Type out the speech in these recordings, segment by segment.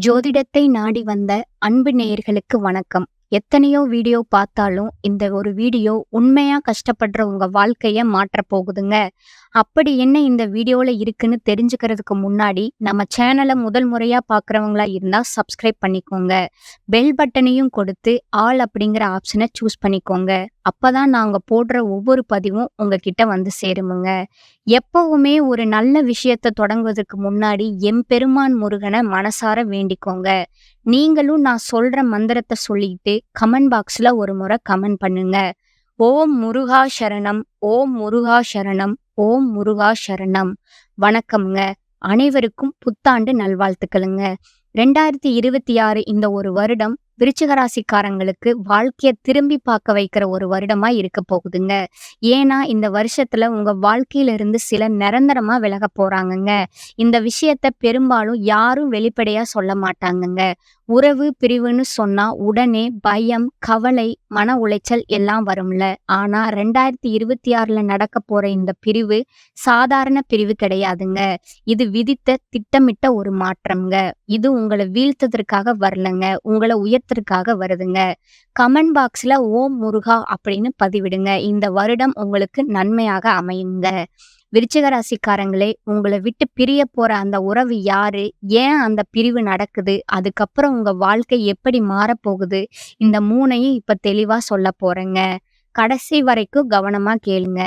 ஜோதிடத்தை நாடி வந்த அன்பு நேயர்களுக்கு வணக்கம். எத்தனையோ வீடியோ பார்த்தாலும் இந்த ஒரு வீடியோ உண்மையா கஷ்டப்படுற உங்க வாழ்க்கைய மாற்றப் போகுதுங்க. அப்படி என்ன இந்த வீடியோல இருக்குன்னு தெரிஞ்சுக்கிறதுக்கு முன்னாடி நம்ம சேனலை முதல் முறையா பார்க்குறவங்களா இருந்தா சப்ஸ்கிரைப் பண்ணிக்கோங்க. பெல் பட்டனையும் கொடுத்து ஆல் அப்படிங்கிற ஆப்ஷனை சூஸ் பண்ணிக்கோங்க. அப்பதான் நாங்க போடுற ஒவ்வொரு பதிவும் உங்ககிட்ட வந்து சேருமுங்க. எப்பவுமே ஒரு நல்ல விஷயத்த தொடங்குவதற்கு முன்னாடி எம்பெருமான் முருகனை மனசார வேண்டிக்கோங்க. நீங்களும் நான் சொல்ற மந்திரத்தை சொல்லிட்டு கமெண்ட் பாக்ஸ்ல ஒரு முறை கமெண்ட் பண்ணுங்க. ஓம் முருகா சரணம், ஓம் முருகா சரணம், ஓம் முருகா சரணம். வணக்கம்ங்க. அனைவருக்கும் புத்தாண்டு நல்வாழ்த்துக்களுங்க. 2026 இந்த ஒரு வருடம் விருச்சிக ராசிக்காரங்களுக்கு வாழ்க்கைய திரும்பி பார்க்க வைக்கிற ஒரு வருடமா இருக்க போகுதுங்க. ஏன்னா இந்த வருஷத்துல உங்க வாழ்க்கையில இருந்து சில நிரந்தரமா விலக போறாங்கங்க. இந்த விஷயத்த பெரும்பாலும் யாரும் வெளிப்படையா சொல்ல மாட்டாங்கங்க. உறவு பிரிவுன்னு சொன்னா உடனே பயம், கவலை, மன உளைச்சல் எல்லாம் வரும்ல. ஆனா 2026ல நடக்க போற இந்த பிரிவு சாதாரண பிரிவு கிடையாதுங்க. இது விதித்த திட்டமிட்ட ஒரு மாற்றம்ங்க. இது உங்களை வீழ்த்ததற்காக வரலங்க, உங்களை உயர்த்தற்காக வருதுங்க. கமெண்ட் பாக்ஸ்ல ஓம் முருகா அப்படின்னு பதிவிடுங்க. இந்த வருடம் உங்களுக்கு நன்மையாக அமையுங்க. விருச்சிக ராசிக்காரங்களே, உங்களை விட்டு பிரிய போற அந்த உறவு யாரு, ஏன் அந்த பிரிவு நடக்குது, அதுக்கப்புறம் உங்க வாழ்க்கை எப்படி மாறப்போகுது, இந்த மூணையும் இப்ப தெளிவா சொல்ல போறேங்க. கடைசி வரைக்கும் கவனமா கேளுங்க.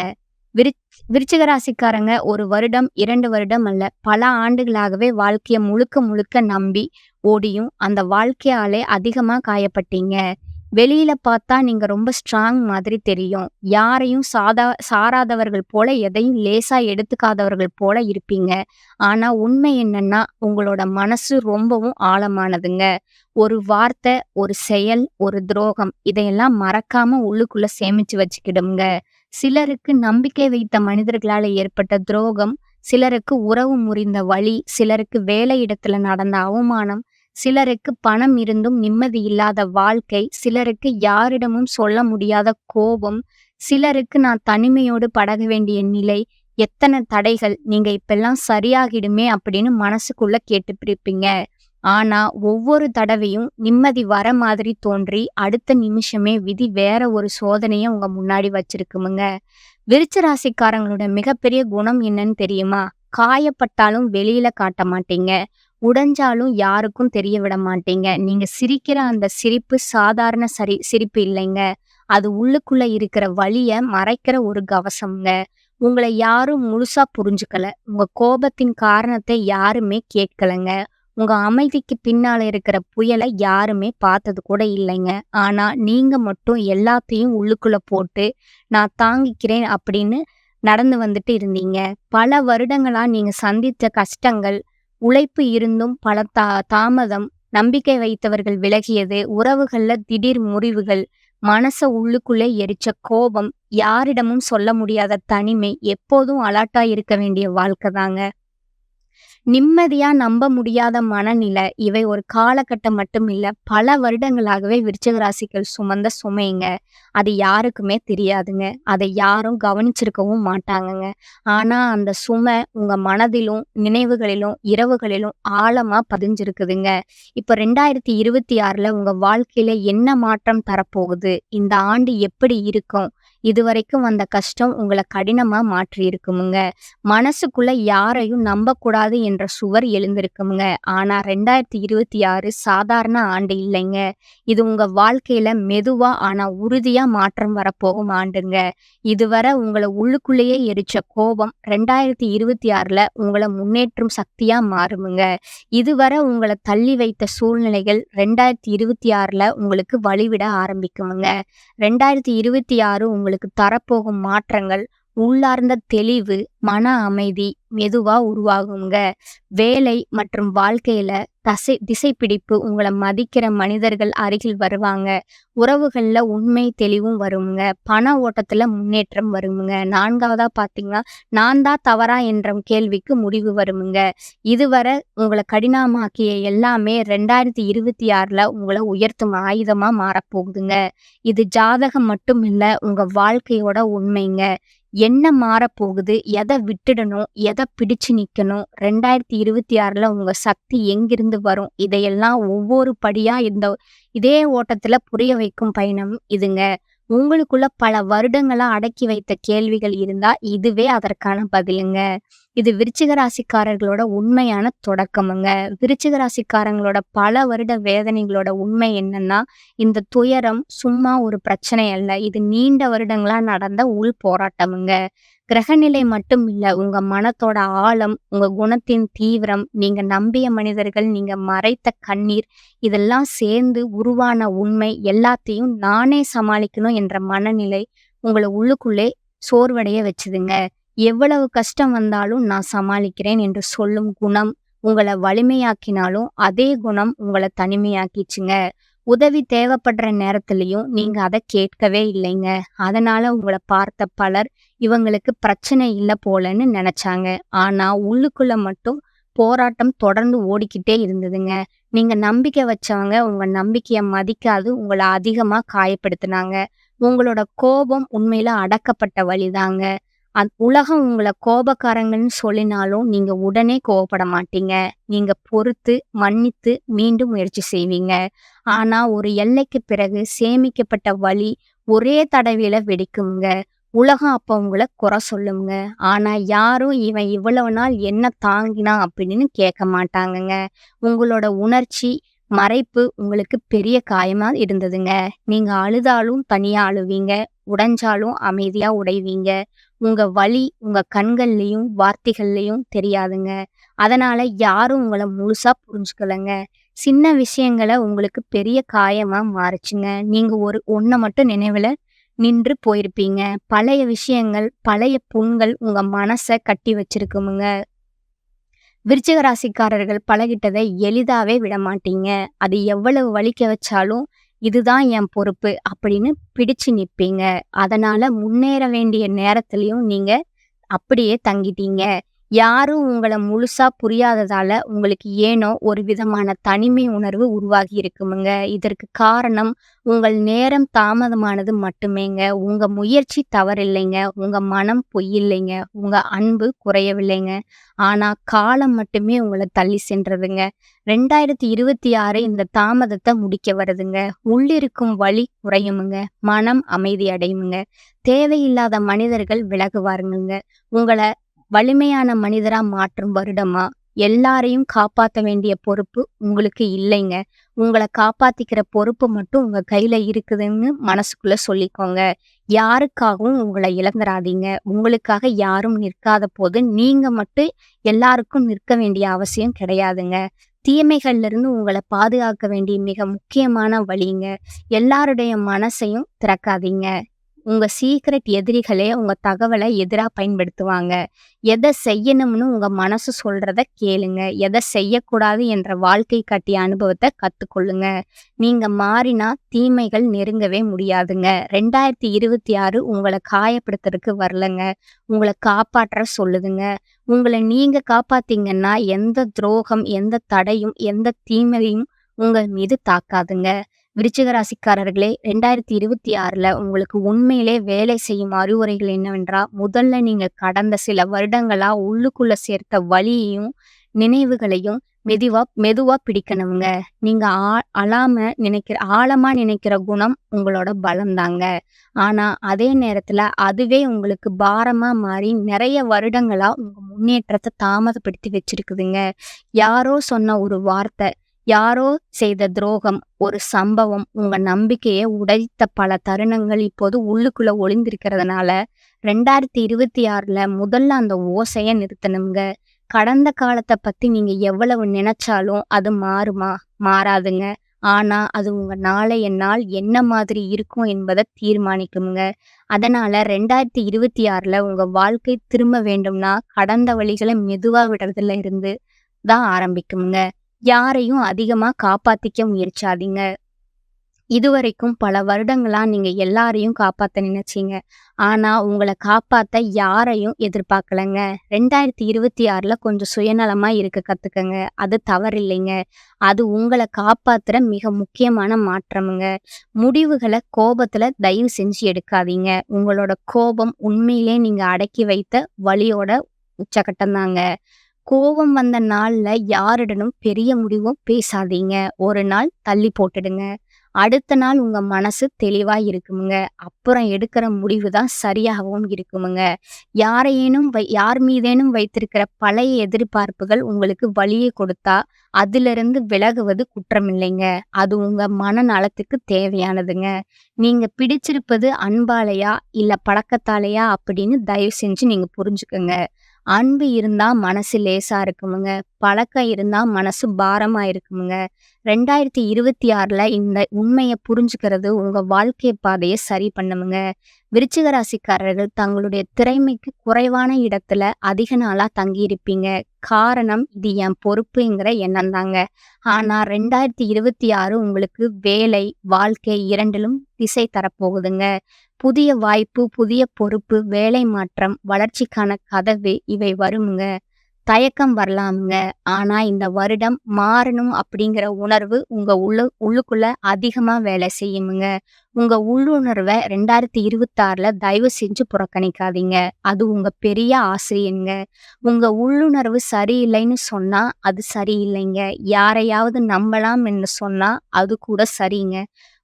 விருச்சிக ராசிக்காரங்க 1 வருடம் 2 வருடம் அல்ல, பல ஆண்டுகளாகவே வாழ்க்கைய முழுக்க முழுக்க நம்பி ஓடியும் அந்த வாழ்க்கையாலே அதிகமா காயப்பட்டீங்க. வெளியில பார்த்தா நீங்க ரொம்ப ஸ்ட்ராங் மாதிரி தெரியும். யாரையும் சாராதவர்கள் போல, எதையும் லேசா எடுத்துக்காதவர்கள் போல இருப்பீங்க. ஆனா உண்மை என்னன்னா, உங்களோட மனசு ரொம்பவும் ஆழமானதுங்க. ஒரு வார்த்தை, ஒரு செயல், ஒரு துரோகம் இதையெல்லாம் மறக்காம உள்ளுக்குள்ள சேமிச்சு வச்சுக்கிடுங்க. சிலருக்கு நம்பிக்கை வைத்த மனிதர்களால ஏற்பட்ட துரோகம், சிலருக்கு உறவு முறிந்த வலி, சிலருக்கு வேலை இடத்துல நடந்த அவமானம், சிலருக்கு பணம் இருந்தும் நிம்மதி இல்லாத வாழ்க்கை, சிலருக்கு யாரிடமும் சொல்ல முடியாத கோபம், சிலருக்கு நான் தனிமையோடு பழக வேண்டிய நிலை, எத்தனை தடைகள், நீங்க இப்பெல்லாம் சரியாகிடுமே அப்படின்னு மனசுக்குள்ள கேட்டுப்பிருப்பீங்க. ஆனா ஒவ்வொரு தடவையும் நிம்மதி வர மாதிரி தோன்றி அடுத்த நிமிஷமே விதி வேற ஒரு சோதனைய உங்க முன்னாடி வச்சிருக்குமுங்க. விருச்ச ராசிக்காரங்களோட மிகப்பெரிய குணம் என்னன்னு தெரியுமா? காயப்பட்டாலும் வெளியில காட்ட மாட்டீங்க. உடைஞ்சாலும் யாருக்கும் தெரிய விட மாட்டீங்க. நீங்க சிரிக்கிற அந்த சிரிப்பு சாதாரண சிரிப்பு இல்லைங்க. அது உள்ளுக்குள்ள இருக்கிற வலிய மறைக்கிற ஒரு கவசம்ங்க. உங்களை யாரும் முழுசா புரிஞ்சுக்கல. உங்க கோபத்தின் காரணத்தை யாருமே கேட்கலங்க. உங்க அமைதிக்கு பின்னால இருக்கிற புயலை யாருமே பார்த்தது கூட இல்லைங்க. ஆனா நீங்க மட்டும் எல்லாத்தையும் உள்ளுக்குள்ள போட்டு நான் தாங்கிக்கிறேன் அப்படின்னு நடந்து வந்துட்டு இருந்தீங்க. பல வருடங்களா நீங்க சந்தித்த கஷ்டங்கள், உழைப்பு இருந்தும் பல தாமதம், நம்பிக்கை வைத்தவர்கள் விலகியது, உறவுகள்ல திடீர் முறிவுகள், மனச உள்ளுக்குள்ளே எரிச்ச கோபம், யாரிடமும் சொல்ல முடியாத தனிமை, எப்போதும் அலர்ட்டா இருக்க வேண்டிய வாழ்க்கை தாங்க. நிம்மதியா நம்ப முடியாத மனநிலை, இவை ஒரு காலகட்டம் மட்டும் இல்ல, பல வருடங்களாகவே விருச்சிக ராசிகள் சுமந்த சுமைங்க. அது யாருக்குமே தெரியாதுங்க. அதை யாரும் கவனிச்சிருக்கவும் மாட்டாங்கங்க. ஆனா அந்த சுமை உங்க மனதிலும், நினைவுகளிலும், இரவுகளிலும் ஆழமா பதிஞ்சிருக்குதுங்க. இப்ப 2026ல உங்க வாழ்க்கையில என்ன மாற்றம் தரப்போகுது? இந்த ஆண்டு எப்படி இருக்கும்? இதுவரைக்கும் வந்த கஷ்டம் உங்களை கடினமா மாற்றி இருக்குமுங்க. மனசுக்குள்ள யாரையும் நம்பக்கூடாது என்ற சுவர் எழுந்திருக்குமுங்க. ஆனா 2026 சாதாரண ஆண்டு இல்லைங்க. இது உங்க வாழ்க்கையில மெதுவா ஆனா உறுதியா மாற்றம் வரப்போகும் ஆண்டுங்க. இதுவரை உங்களை உள்ளுக்குள்ளேயே எரிச்ச கோபம் 2026ல உங்களை முன்னேற்றும் சக்தியா மாறுமுங்க. இதுவரை உங்களை தள்ளி வைத்த சூழ்நிலைகள் 2026ல உங்களுக்கு வழிவிட ஆரம்பிக்குமுங்க. 2026 உங்களுக்கு தரப்போகும் மாற்றங்கள் உள்ளார்ந்த தெளிவு, மன அமைதி மெதுவா உருவாகுங்க. வேலை மற்றும் வாழ்க்கையில திசை பிடிப்பு, உங்களை மதிக்கிற மனிதர்கள் அருகில் வருவாங்க. உறவுகள்ல உண்மை தெளிவும் வருங்க. பண ஓட்டத்துல முன்னேற்றம் வருங்க. 4வதா பாத்தீங்கன்னா, நான் தான் தவறா என்ற கேள்விக்கு முடிவு வருங்க. இதுவரை உங்களை கடினமாக்கிய எல்லாமே 2026ல உங்களை உயர்த்தும் ஆயுதமா மாறப்போகுதுங்க. இது ஜாதகம் மட்டும் இல்ல, உங்க வாழ்க்கையோட உண்மைங்க. என்ன மாறப்போகுது? எத விட்டுடணும்? எத பிடிச்சு நிக்கணும்? 2026ல உங்க சக்தி எங்கிருந்து வரும்? இதையெல்லாம் ஒவ்வொரு படியா இதே ஓட்டத்துல புரிய வைக்கும் பயணம் இதுங்க. உங்களுக்குள்ள பல வருடங்களா அடக்கி வைத்த கேள்விகள் இருந்தா, இதுவே அதற்கான பதிலுங்க. இது விருச்சிக ராசிக்காரர்களோட உண்மையான தொடக்கமுங்க. விருச்சிக ராசிக்காரங்களோட பல வருட வேதனைகளோட உண்மை என்னன்னா, இந்த துயரம் சும்மா ஒரு பிரச்சனை அல்ல. இது நீண்ட வருடங்களா நடந்த உள் போராட்டமுங்க. கிரகநிலை மட்டும் இல்ல, உங்க மனத்தோட ஆழம், உங்க குணத்தின் தீவிரம், நீங்க நம்பிய மனிதர்கள், நீங்க மறைத்த கண்ணீர், இதெல்லாம் சேர்ந்து உருவான உண்மை எல்லாத்தையும் நானே சமாளிக்கணும் என்ற மனநிலை உங்கள உள்ளுக்குள்ளே சோர்வடைய வச்சுதுங்க. எவ்வளவு கஷ்டம் வந்தாலும் நான் சமாளிக்கிறேன் என்று சொல்லும் குணம் உங்கள வலிமையாக்கினாலும், அதே குணம் உங்கள தனிமையாக்கிச்சுங்க. உதவி தேவைப்படுற நேரத்திலயும் நீங்க அத கேட்கவே இல்லைங்க. அதனால உங்கள பார்த்த பலர், இவங்களுக்கு பிரச்சனை இல்ல போலன்னு நெனச்சாங்க. ஆனா உள்ளுக்குள்ள மட்டும் போராட்டம் தொடர்ந்து ஓடிக்கிட்டே இருந்ததுங்க. நீங்க நம்பிக்கை வச்சவங்க உங்க நம்பிக்கைய மதிக்காது உங்கள அதிகமா காயப்படுத்துனாங்க. உங்களோட கோபம் உண்மையில அடக்கப்பட்ட வலிதாங்க. உலகம் உங்கள கோபக்காரங்கன்னு சொல்லினாலும் நீங்க உடனே கோவப்பட மாட்டீங்க. நீங்க பொறுத்து, மன்னித்து மீண்டும் முயற்சி செய்வீங்க. ஆனா ஒரு எல்லைக்கு பிறகு சேமிக்கப்பட்ட வலி ஒரே தடவையில வெடிக்குங்க. உலகம் அப்ப உங்கள குறை சொல்லுங்க. ஆனா யாரும் இவன் இவ்வளவு நாள் என்ன தாங்கினான் அப்படின்னு கேட்க மாட்டாங்கங்க. உங்களோட உணர்ச்சி மறைப்பு உங்களுக்கு பெரிய காயமா இருந்ததுங்க. நீங்க அழுதாலும் தனியா அழுவீங்க. உடைஞ்சாலும் அமைதியா உடைவீங்க. உங்க வலி உங்க கண்கள்லயும் வார்த்தைகள்லயும் தெரியாதுங்க. அதனால யாரும் உங்கள முழுசா புரிஞ்சுக்கலங்க. சின்ன விஷயங்கள உங்களுக்கு பெரிய காயமா மாறுச்சுங்க. நீங்க ஒண்ண மட்டும் நினைவுல நின்று போயிருப்பீங்க. பழைய விஷயங்கள், பழைய புண்கள் உங்க மனச கட்டி வச்சிருக்குமுங்க. விருச்சிக ராசிக்காரர்கள் பழகிட்டதை எளிதாவே விடமாட்டீங்க. அது எவ்வளவு வலிக்க வச்சாலும், இதுதான் என் பொறுப்பு அப்படின்னு பிடிச்சு நிப்பீங்க. அதனால முன்னேற வேண்டிய நேரத்திலயும் நீங்க அப்படியே தங்கிட்டீங்க. யாரும் உங்கள முழுசா புரியாததால உங்களுக்கு ஏனோ ஒரு விதமான தனிமை உணர்வு உருவாகி இருக்குமுங்க. இதற்கு காரணம் உங்கள் நேரம் தாமதமானது மட்டுமேங்க. உங்க முயற்சி தவறில்லைங்க. உங்க மனம் பொய்யில்லைங்க. உங்க அன்பு குறையவில்லைங்க. ஆனா காலம் மட்டுமே உங்கள தள்ளி சென்றதுங்க. 2026 இந்த தாமதத்த முடிக்க வருதுங்க. உள்ளிருக்கும் வலி குறையுமுங்க. மனம் அமைதி அடையுமுங்க. தேவையில்லாத மனிதர்கள் விலகுவாருங்க. உங்கள வலிமையான மனிதரா மாற்றும் வருடமா? எல்லாரையும் காப்பாத்த வேண்டிய பொறுப்பு உங்களுக்கு இல்லைங்க. உங்கள காப்பாத்திக்கிற பொறுப்பு மட்டும் உங்க கையில இருக்குதுன்னு மனசுக்குள்ள சொல்லிக்கோங்க. யாருக்காகவும் உங்கள இழந்துராதீங்க. உங்களுக்காக யாரும் நிற்காத போது நீங்க மட்டும் எல்லாருக்கும் நிற்க வேண்டிய அவசியம் கிடையாதுங்க. தீமைகள்ல இருந்து உங்கள பாதுகாக்க வேண்டிய மிக முக்கியமான வழிங்க. எல்லாருடைய மனசையும் திறக்காதீங்க. உங்க சீக்ரெட் எதிரிகளே உங்க தகவலை எதிரா பயன்படுத்துவாங்க. எதை செய்யணும்னு உங்க மனசு சொல்றத கேளுங்க. எதை செய்யக்கூடாது என்ற வாழ்க்கை காட்டிய அனுபவத்தை கத்துக்கொள்ளுங்க. நீங்க மாறினா தீமைகள் நெருங்கவே முடியாதுங்க. 2026 உங்களை காயப்படுத்துறதுக்கு வரலங்க. உங்களை காப்பாற்ற சொல்லுதுங்க. உங்களை நீங்க காப்பாத்தீங்கன்னா எந்த துரோகம், எந்த தடையும், எந்த தீமையும் உங்கள் மீது தாக்காதுங்க. விருச்சிக ராசிக்காரர்களே, 2026ல உங்களுக்கு உண்மையிலே வேலை செய்யும் அறிவுரைகள் என்னவென்றா, முதல்ல நீங்க கடந்த சில வருடங்களா உள்ளுக்குள்ள சேர்த்த வலியையும், நினைவுகளையும் மெதுவா பிடிக்கணுங்க. நீங்க ஆழமா நினைக்கிற குணம் உங்களோட பலம்தாங்க. ஆனா அதே நேரத்துல அதுவே உங்களுக்கு பாரமா மாறி நிறைய வருடங்களா உங்க முன்னேற்றத்தை தாமதப்படுத்தி வச்சிருக்குதுங்க. யாரோ சொன்ன ஒரு வார்த்தை, யாரோ செய்த துரோகம், ஒரு சம்பவம் உங்க நம்பிக்கையை உடைத்த பல தருணங்கள் இப்போது உள்ளுக்குள்ள ஒளிந்திருக்கிறதுனால 2026ல முதல்ல அந்த ஓசைய நிறுத்தணுங்க. கடந்த காலத்தை பத்தி நீங்க எவ்வளவு நினைச்சாலும் அது மாறுமா? மாறாதுங்க. ஆனா அது உங்க நாளைய நாள் என்ன மாதிரி இருக்கும் என்பதை தீர்மானிக்குமுங்க. அதனால 2026ல உங்க வாழ்க்கை திரும்ப வேண்டும்னா கடந்த வழிகளை மெதுவா விடுறதுல இருந்து தான் ஆரம்பிக்குமுங்க. யாரையும் அதிகமா காப்பாத்திக்க முயற்சாதீங்க. இதுவரைக்கும் பல வருடங்களா நீங்க எல்லாரையும் காப்பாத்த நினைச்சீங்க. ஆனா, உங்கள காப்பாத்த யாரையும் எதிர்பார்க்கலங்க. 2026ல கொஞ்சம் சுயநலமா இருக்க கத்துக்கங்க. அது தவறில்லைங்க. அது உங்கள காப்பாத்துற மிக முக்கியமான மாற்றமுங்க. முடிவுகள கோபத்துல தயவு செஞ்சு எடுக்காதீங்க. உங்களோட கோபம் உண்மையிலே நீங்க அடக்கி வைத்த வலியோட உச்சகட்டம் தாங்க. கோவம் வந்த நாள்ல யாரிடனும் பெரிய முடிவும் பேசாதீங்க. ஒரு நாள் தள்ளி போட்டுடுங்க. அடுத்த நாள் உங்க மனசு தெளிவா இருக்குமுங்க. அப்புறம் எடுக்கிற முடிவு தான் சரியாகவும் இருக்குமுங்க. யார் மீதேனும் வைத்திருக்கிற பழைய எதிர்பார்ப்புகள் உங்களுக்கு வலிய கொடுத்தா, அதிலிருந்து விலகுவது குற்றமில்லைங்க. அது உங்க மனநலத்துக்கு தேவையானதுங்க. நீங்க பிடிச்சிருப்பது அன்பாலயா, இல்ல பழக்கத்தாலயா அப்படின்னு தயவு செஞ்சு நீங்க புரிஞ்சுக்கங்க. அன்பு இருந்தா மனசு லேசா இருக்குமுங்க. பழக்கம் இருந்தா மனசு பாரமா இருக்குமுங்க. 2026ல இந்த உண்மைய புரிஞ்சுக்கிறது உங்க வாழ்க்கை பாதைய சரி பண்ணுமுங்க. விருச்சிக ராசிக்காரர்கள் தங்களுடைய திறமைக்கு குறைவான இடத்துல அதிக நாளா தங்கியிருப்பீங்க. காரணம் இது என் பொறுப்புங்கிற எண்ணம் தாங்க. ஆனா 2026 உங்களுக்கு வேலை, வாழ்க்கை 2லும் திசை தரப்போகுதுங்க. புதிய வாய்ப்பு, புதிய பொறுப்பு, வேலை மாற்றம், வளர்ச்சிக்கான கதவு இவை வருமுங்க. தயக்கம் வரலாமுங்க. ஆனா இந்த வருடம் மாறணும் அப்படிங்கிற உணர்வு உங்க உள்ளுக்குள்ள அதிகமா வேலை செய்யுமுங்க. உங்க உள்ளுணர்வ 2026ல தயவு செஞ்சு புறக்கணிக்காதீங்க. அது உங்க பெரிய ஆசிரியங்க. உங்க உள்ளுணர்வு சரியில்லைன்னு சொன்னா, அது சரியில்லைங்க. யாரையாவது நம்பலாம்ன்னு சொன்னா, அது கூட சரிங்க.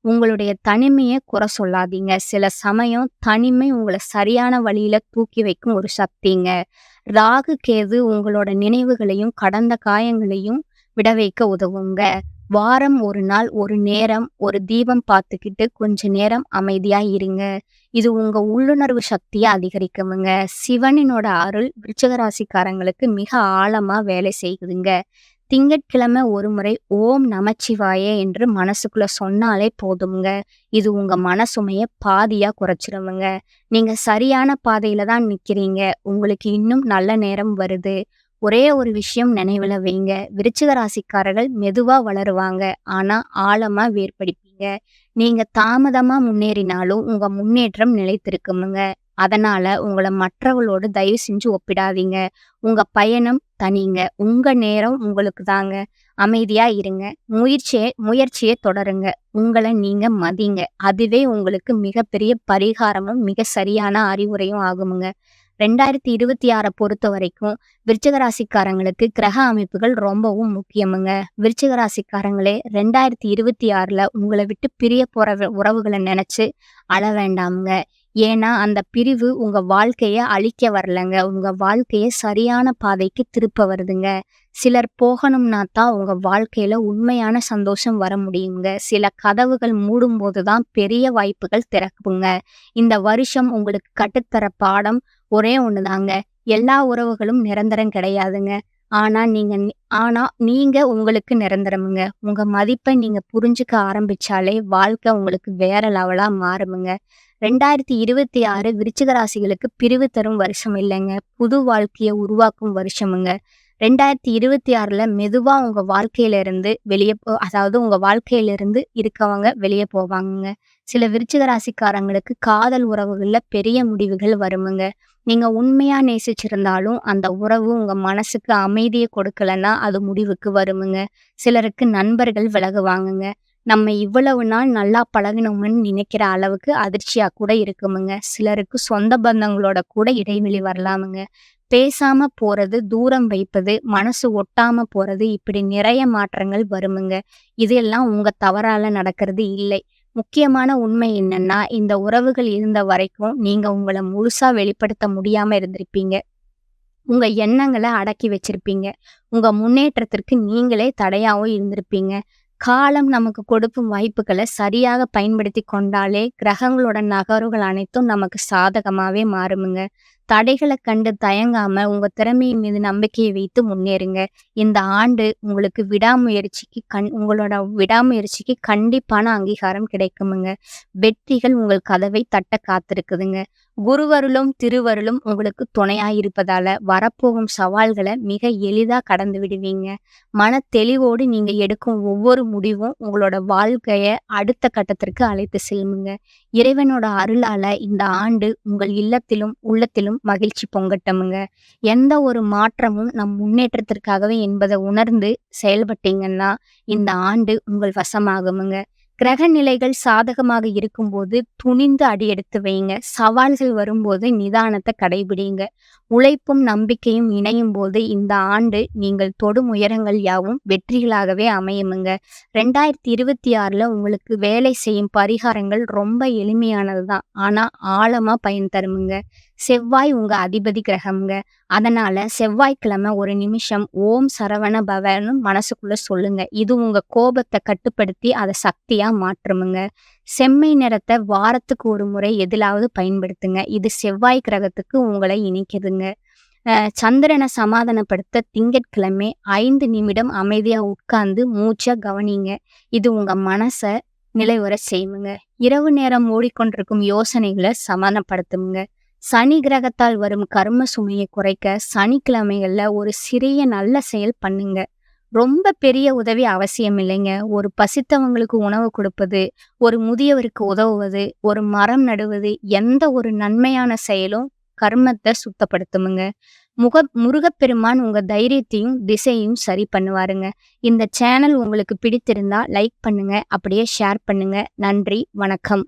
உங்களுடைய தனிமைய குறை சொல்லாதீங்க. சில சமயம் தனிமை உங்கள சரியான வழியில தூக்கி வைக்கும் ஒரு சக்திங்க. ராகு, கேது உங்களோட நினைவுகளையும், கடந்த காயங்களையும் விட வைக்க உதவுங்க. வாரம் 1 நாள், ஒரு நேரம், ஒரு தீபம் பார்த்துக்கிட்டு கொஞ்ச நேரம் அமைதியா இருங்க. இது உங்க உள்ளுணர்வு சக்திய அதிகரிக்குமுங்க. சிவனினோட அருள் விருச்சிக ராசிக்காரங்களுக்கு மிக ஆழமா வேலை செய்யுதுங்க. திங்கட்கிழமை ஒரு முறை ஓம் நமச்சிவாய என்று மனசுக்குள்ள சொன்னாலே போதுமுங்க. இது உங்க மனசுமைய பாதியா குறைச்சிருமுங்க. நீங்க சரியான பாதையில தான் நிக்கிறீங்க. உங்களுக்கு இன்னும் நல்ல நேரம் வருது. ஒரே ஒரு விஷயம் நினைவுல வைங்க. விருச்சிக ராசிக்காரர்கள் மெதுவா வளருவாங்க. ஆனா ஆழமா வேர்பிடிப்பீங்க. நீங்க தாமதமா முன்னேறினாலும் உங்க முன்னேற்றம் நிலைத்திருக்குமுங்க. அதனால உங்கள மற்றவங்களோடு தயவு செஞ்சு ஒப்பிடாதீங்க. உங்க பயணம் தனிங்க. உங்க நேரம் உங்களுக்கு தாங்க. அமைதியா இருங்க. முயற்சிய தொடருங்க. உங்கள நீங்க மதிங்க. அதுவே உங்களுக்கு மிகப்பெரிய பரிகாரமும், மிக சரியான அறிவுரையும் ஆகுமுங்க. 2026 பொறுத்தவரைக்கும் விருச்சிக ராசிக்காரங்களுக்கு கிரக அமைப்புகள் ரொம்பவும் முக்கியமுங்க. விருச்சிக ராசிக்காரங்களே 2026ல உங்கள விட்டு பிரிய போற உறவுகள நெனச்சு அழ வேண்டாமுங்க. ஏன்னா, அந்த பிரிவு உங்க வாழ்க்கைய அழிக்க வரலங்க. உங்க வாழ்க்கைய சரியான பாதைக்கு திருப்ப வருதுங்க. சிலர் போகணும்னா தான் உங்க வாழ்க்கையில உண்மையான சந்தோஷம் வர முடியுங்க. சில கதவுகள் மூடும்போது தான் பெரிய வாய்ப்புகள் திறக்குங்க. இந்த வருஷம் உங்களுக்கு கற்றுத்தர பாடம் ஒரே ஒண்ணுதாங்க. எல்லா உறவுகளும் நிரந்தரம் கிடையாதுங்க. ஆனா நீங்க உங்களுக்கு நிரந்தரமுங்க. உங்க மதிப்ப நீங்க புரிஞ்சுக்க ஆரம்பிச்சாலே வாழ்க்கை உங்களுக்கு வேற லெவலா மாறுமுங்க. 2026 விருச்சிக ராசிகளுக்கு பிரிவு தரும் வருஷம் இல்லைங்க. புது வாழ்க்கைய உருவாக்கும் வருஷமுங்க. 2026ல மெதுவா உங்க வாழ்க்கையில இருந்து அதாவது உங்க வாழ்க்கையிலிருந்து இருக்கவங்க வெளிய போவாங்கங்க. சில விருச்சிக ராசிக்காரங்களுக்கு காதல் உறவுகள்ல பெரிய முடிவுகள் வருமுங்க. நீங்க உண்மையா நேசிச்சிருந்தாலும் அந்த உறவு உங்க மனசுக்கு அமைதிய கொடுக்கலன்னா அது முடிவுக்கு வருமுங்க. சிலருக்கு நண்பர்கள் விலகுவாங்கங்க. நம்ம இவ்வளவு நாள் நல்லா பழகினோம்னு நினைக்கிற அளவுக்கு அதிர்ச்சியா கூட இருக்குமுங்க. சிலருக்கு சொந்த பந்தங்களோட கூட இடைவெளி வரலாமுங்க. பேசாம போறது, தூரம் வைப்பது, மனசு ஒட்டாம போறது இப்படி நிறைய மாற்றங்கள் வருமுங்க. இதெல்லாம் உங்க தவறால நடக்கிறது இல்லை. முக்கியமான உண்மை என்னன்னா, இந்த உறவுகள் இருந்த வரைக்கும் நீங்க உங்கள முழுசா வெளிப்படுத்த முடியாம இருந்திருப்பீங்க. உங்க எண்ணங்கள அடக்கி வச்சிருப்பீங்க. உங்க முன்னேற்றத்திற்கு நீங்களே தடையாவும் இருந்திருப்பீங்க. காலம் நமக்கு கொடுக்கும் வாய்ப்புகள சரியாக பயன்படுத்தி கொண்டாலே, கிரகங்களோட நகர்வுகள் அனைத்தும் நமக்கு சாதகமாவே மாறுமுங்க. தடைகள கண்டு தயங்காம உங்க திறமை மீது நம்பிக்கைய வைத்து முன்னேறுங்க. இந்த ஆண்டு உங்களுக்கு உங்களோட விடாமுயற்சிக்கு கண்டிப்பான அங்கீகாரம் கிடைக்குமுங்க. வெற்றிகள் உங்கள் கதவை தட்ட காத்திருக்குதுங்க. குருவருளும், திருவருளும் உங்களுக்கு துணையா இருப்பதால வரப்போகும் சவால்கள மிக எளிதா கடந்து விடுவீங்க. தெளிவோடு நீங்க எடுக்கும் ஒவ்வொரு முடிவும் உங்களோட வாழ்க்கைய அடுத்த கட்டத்திற்கு அழைத்து செல்லுமுங்க. இறைவனோட அருளால இந்த ஆண்டு உங்கள் இல்லத்திலும், உள்ளத்திலும் மகிழ்ச்சி பொங்கட்டுமுங்க. எந்த ஒரு மாற்றமும் நம் முன்னேற்றத்திற்காகவே என்பதை உணர்ந்து செயல்பட்டீங்கன்னா, இந்த ஆண்டு உங்கள் வசமாகுமுங்க. கிரக நிலைகள் சாதகமாக இருக்கும்போது துணிந்து அடியெடுத்து வையுங்க. சவால்கள் வரும்போது நிதானத்த கடைபிடிங்க. உழைப்பும் நம்பிக்கையும் இணையும் போது இந்த ஆண்டு நீங்கள் தொடும் உயரங்கள் யாவும் வெற்றிகளாகவே அமையுமுங்க. 2026ல உங்களுக்கு வேலை செய்யும் பரிகாரங்கள் ரொம்ப எளிமையானது தான். ஆனா ஆழமா பயன் தருமுங்க. செவ்வாய் உங்க அதிபதி கிரகம்ங்க. அதனால செவ்வாய்க்கிழமை ஒரு நிமிஷம் ஓம் சரவண பவன்னு மனசுக்குள்ள சொல்லுங்க. இது உங்க கோபத்த கட்டுப்படுத்தி அத சக்தியா மாற்றுமுங்க. செம்மை நிறத்த வாரத்துக்கு ஒரு முறை எதிலாவது பயன்படுத்துங்க. இது செவ்வாய் கிரகத்துக்கு உங்களை இணைக்குதுங்க. சந்திரன சமாதானப்படுத்த திங்கட்கிழமை 5 நிமிடம் அமைதியா உட்கார்ந்து மூச்ச கவனிங்க. இது உங்க மனச நிலைவர செய்யுங்க. இரவு நேரம் ஓடிக்கொண்டிருக்கும் யோசனைகள சமாதானப்படுத்துங்க. சனி கிரகத்தால் வரும் கர்ம சுமையை குறைக்க சனிக்கிழமைகள்ல ஒரு சிறிய நல்ல செயல் பண்ணுங்க. ரொம்ப பெரிய உதவி அவசியம் இல்லைங்க. ஒரு பசித்தவங்களுக்கு உணவு கொடுப்பது, ஒரு முதியவருக்கு உதவுவது, ஒரு மரம் நடுவது, எந்த ஒரு நன்மையான செயலும் கர்மத்த சுத்தப்படுத்துமுங்க. முருகப்பெருமான் உங்க தைரியத்தையும், திசையையும் சரி பண்ணுவாருங்க. இந்த சேனல் உங்களுக்கு பிடித்திருந்தா லைக் பண்ணுங்க. அப்படியே ஷேர் பண்ணுங்க. நன்றி, வணக்கம்.